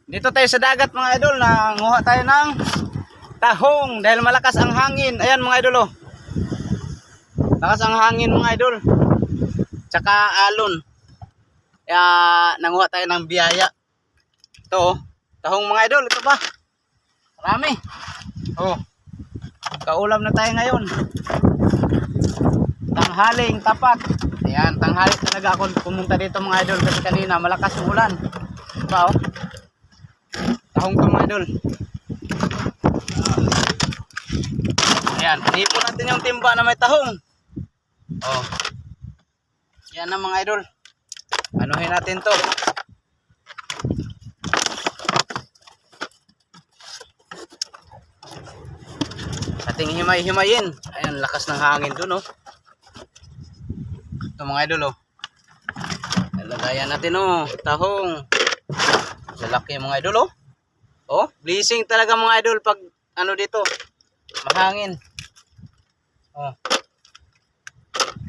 Dito tayo sa dagat mga idol, nanguha tayo ng tahong dahil malakas ang hangin. Ayan mga idol oh. Lakas ang hangin mga idol. Tsaka alon. Kaya nanguha tayo ng biyaya. Ito oh, tahong mga idol, ito pa. Marami. Oh. Kaulam na tayo ngayon. Tanghaling tapat. Ayan, tanghali talaga ako pumunta dito mga idol kasi kanina malakas ang ulan. Ito oh. Tahong to mga idol. Ayan, hinipon natin yung timba na may tahong. Oh. Yan na mga idol. Anuhin natin to. Ating himay-himayin. Ayan, lakas ng hangin dun oh. Ito mga idol oh. Lagayan natin oh, tahong. Lalaki mga idol oh. Oh, blessing talaga mga idol pag ano dito, mahangin. Oh.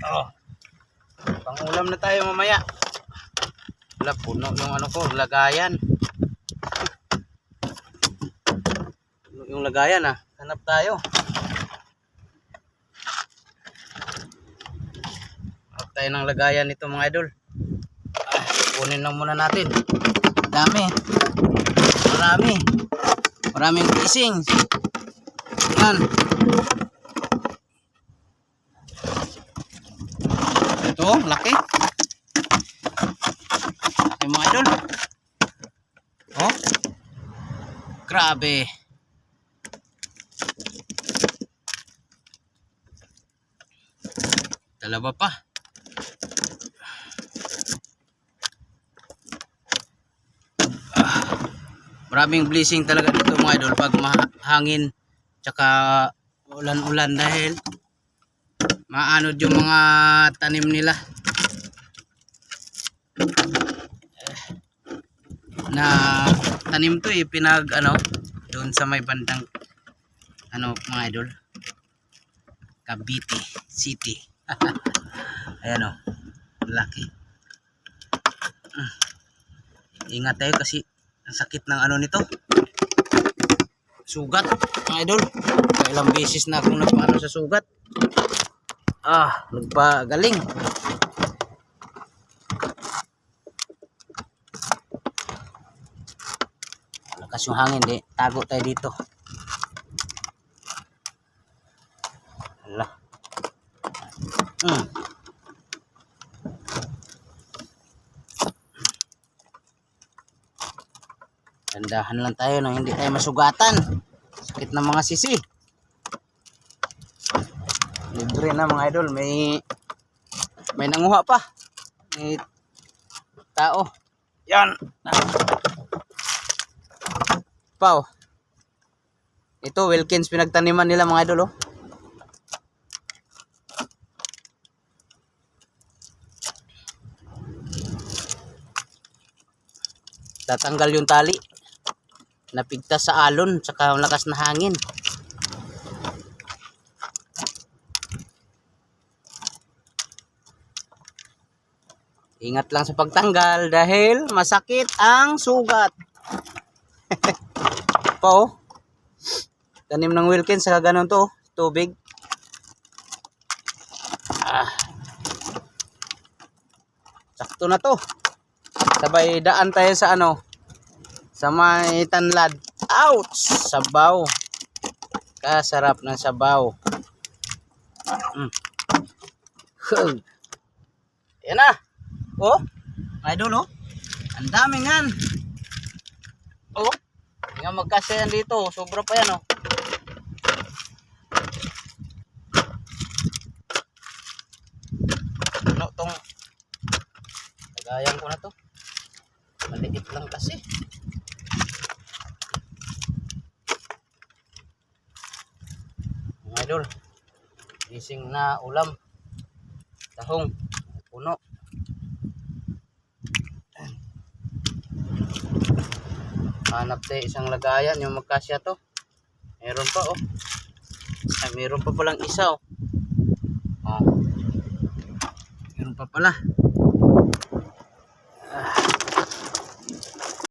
Oh. Pangulam na tayo mamaya. Wala, puno yung ano ko, lagayan. Puno yung lagayan ah. Hanap tayo. Hanap tayo ng lagayan nito mga idol. Kunin lang muna natin. Dami. Marami. Maraming fishing. Yan. Ito, laki. Yung mga idol. Oh. Grabe. Dalawa pa. Maraming blessing talaga dito mga idol pag mahangin tsaka ulan-ulan dahil maanod yung mga tanim nila na tanim to eh, pinag ano doon sa may bandang ano mga idol Cavite City. Ayan o, laki. Ingat tayo kasi ang sakit ng ano nito, sugat mga idol. Ilang beses na akong nagpaano sa sugat. Nagpagaling. Lakas yung hangin, di tago tayo dito. Hala. Tandahan lang tayo nang hindi tayo masugatan. Sakit ng mga sisi. Libre na mga idol, may nanguha pa. May tao. Yan. Pau. Ito Wilkins pinagtaniman nila mga idol oh. Tatanggal yung tali. Napigtas sa alon saka lakas na hangin. Ingat lang sa pagtanggal dahil masakit ang sugat. Po. Tanim ng Wilkins saka ganun to, tubig. Sakto na to. Sabay daan tayo sa ano, sa may tanlad. Ouch! Sabaw. Kasarap ng sabaw. Yan na. Oh, idol oh. Ang dami yan. Oh, nga magkasya yan dito. Sobra pa yan oh. Ano tong lagayan ko na to. Maliit lang kasi. Mga idol, gising na ulam. Tahong puno. Hanap tayo isang lagayan yung magkasya to. Meron pa oh. Ay, meron pa palang isa oh. Meron pa pala.